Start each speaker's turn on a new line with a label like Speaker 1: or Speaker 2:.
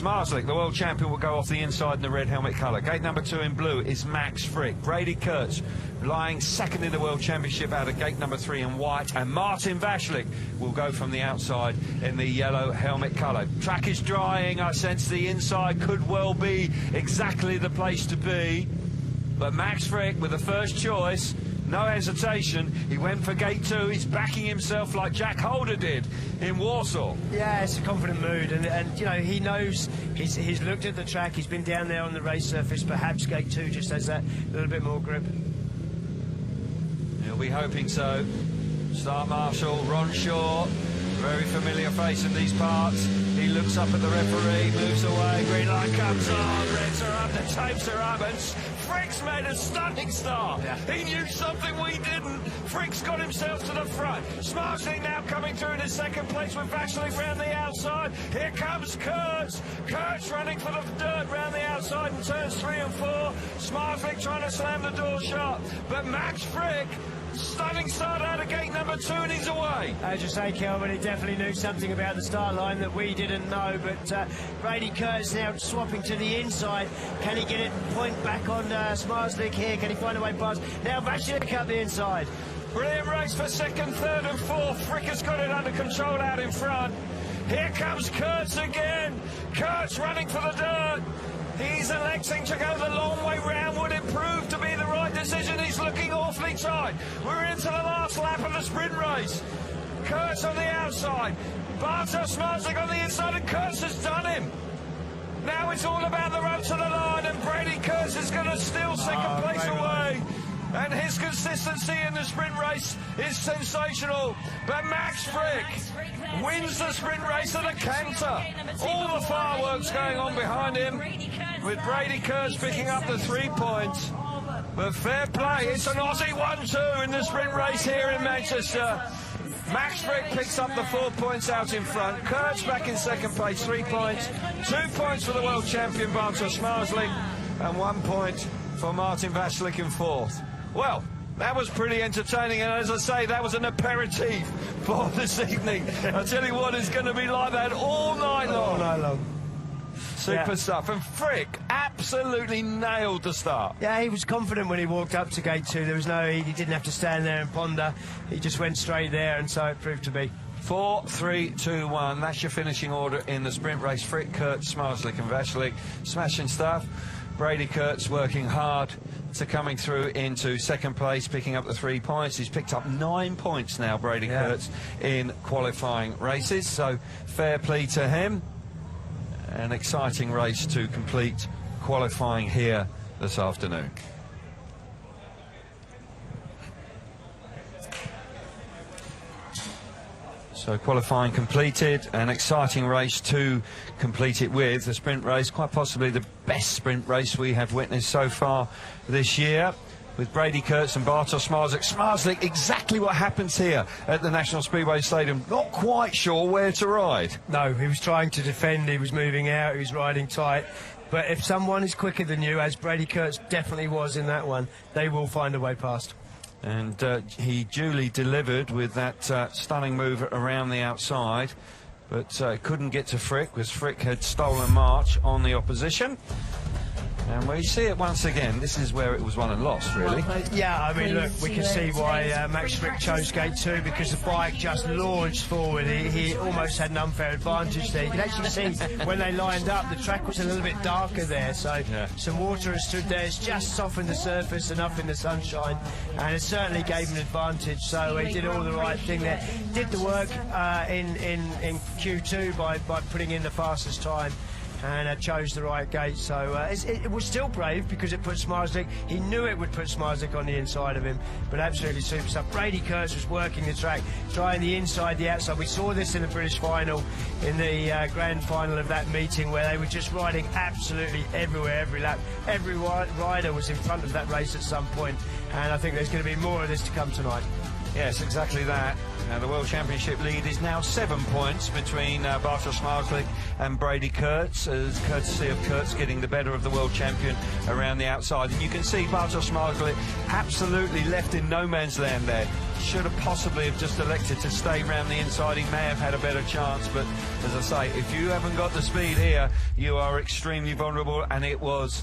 Speaker 1: Smarslik, the world champion, will go off the inside in the red helmet colour. Gate number 2 in blue is Max Fricke. Brady Kurtz lying second in the world championship out of gate number 3 in white. And Martin Vashlik will go from the outside in the yellow helmet colour. Track is drying. I sense the inside could well be exactly the place to be. But Max Fricke with the first choice. No hesitation, he went for gate 2. He's backing himself like Jack Holder did in Warsaw.
Speaker 2: Yeah, it's a confident mood, and you know, he knows, he's looked at the track, he's been down there on the race surface. Perhaps gate 2 just has that little bit more grip.
Speaker 1: He'll be hoping so. Start Marshal, Ron Shaw, very familiar face in these parts. He looks up at the referee, moves away, green light comes on, reds are up, the tapes are up, and Fricke's made a stunning start. Yeah. He knew something we didn't. Fricke's got himself to the front. Smarslik now coming through in his second place with Vashlik round the outside. Here comes Kurtz. Kurtz running for the dirt round the outside in turns 3 and 4. Smarslik trying to slam the door shut. But Max Fricke, stunning start out of gate number 2, and he's away.
Speaker 2: As you say, Kelvin, he definitely knew something about the start line that we didn't know, but Brady Kurtz now swapping to the inside. Can he get it point back on Smarslik here? Can he find a way past? Now Vashlik up the inside.
Speaker 1: Brilliant race for 2nd, 3rd and 4th. Fricke has got it under control out in front. Here comes Kurtz again. Kurtz running for the dirt. He's electing to go the long way round. Would it prove to be the right decision? He's looking awfully tight. We're into the last lap of the sprint race. Kurtz on the outside. Bartos Smarslik on the inside, and Kurtz has done him. Now it's all about the road to the line, and Brady Kurtz is going to steal second place away. And his consistency in the sprint race is sensational. But Max Fricke wins the sprint race at a canter. All the fireworks going on behind him, with Brady Kurtz picking up the 3 points. But fair play, it's an Aussie 1-2 in the sprint race here in Manchester. Max Fricke picks up the 4 points out in front. Kurtz back in second place, 3 points. 2 points for the world champion, Bartos Smarslik, and 1 point for Martin Vashlik in 4th. Well, that was pretty entertaining, and as I say, that was an aperitif for this evening. I tell you what, it's going to be like that all night long.
Speaker 2: All night long.
Speaker 1: Super stuff. And Fricke absolutely nailed the start.
Speaker 2: Yeah, he was confident when he walked up to gate 2. There was no, he didn't have to stand there and ponder. He just went straight there, and so it proved to be.
Speaker 1: 4, 3, 2, 1. That's your finishing order in the sprint race. Fricke, Kurtz, Smarslik and Vashlik. Smashing stuff. Brady Kurtz working hard to coming through into second place, picking up the 3 points. He's picked up 9 points now, Brady Kurtz, in qualifying races. So fair play to him. An exciting race to complete qualifying here this afternoon. So qualifying completed, an exciting race to complete it with. The sprint race, quite possibly the best sprint race we have witnessed so far this year, with Brady Kurtz and Bartos Smarslik. Smarslik, exactly what happens here at the National Speedway Stadium. Not quite sure where to ride.
Speaker 2: No, he was trying to defend, he was moving out, he was riding tight. But if someone is quicker than you, as Brady Kurtz definitely was in that one, they will find a way past.
Speaker 1: And he duly delivered with that stunning move around the outside, but couldn't get to Fricke, because Fricke had stolen March on the opposition. And we see it once again. This is where it was won and lost, really.
Speaker 2: Yeah, I mean, look, we can see why Max Fricke chose gate 2, because the bike just launched forward. He almost had an unfair advantage there. You can actually see when they lined up, the track was a little bit darker there, so some water has stood there. It's just softened the surface enough in the sunshine, and it certainly gave him an advantage. So he did all the right thing there. Did the work in Q2 by putting in the fastest time, and chose the right gate. So it was still brave, because it put Smarslik, he knew it would put Smarslik on the inside of him, but absolutely super stuff. Brady Kurtz was working the track, trying the inside, the outside. We saw this in the British final, in the grand final of that meeting, where they were just riding absolutely everywhere, every lap. Every rider was in front of that race at some point, and I think there's going to be more of this to come tonight.
Speaker 1: Yes, exactly that. The World Championship lead is now 7 points between Bartosz Marklik and Brady Kurtz, as courtesy of Kurtz getting the better of the world champion around the outside. And you can see Bartosz Marklik absolutely left in no man's land there. Should have possibly have just elected to stay round the inside. He may have had a better chance, but as I say, if you haven't got the speed here, you are extremely vulnerable, and it was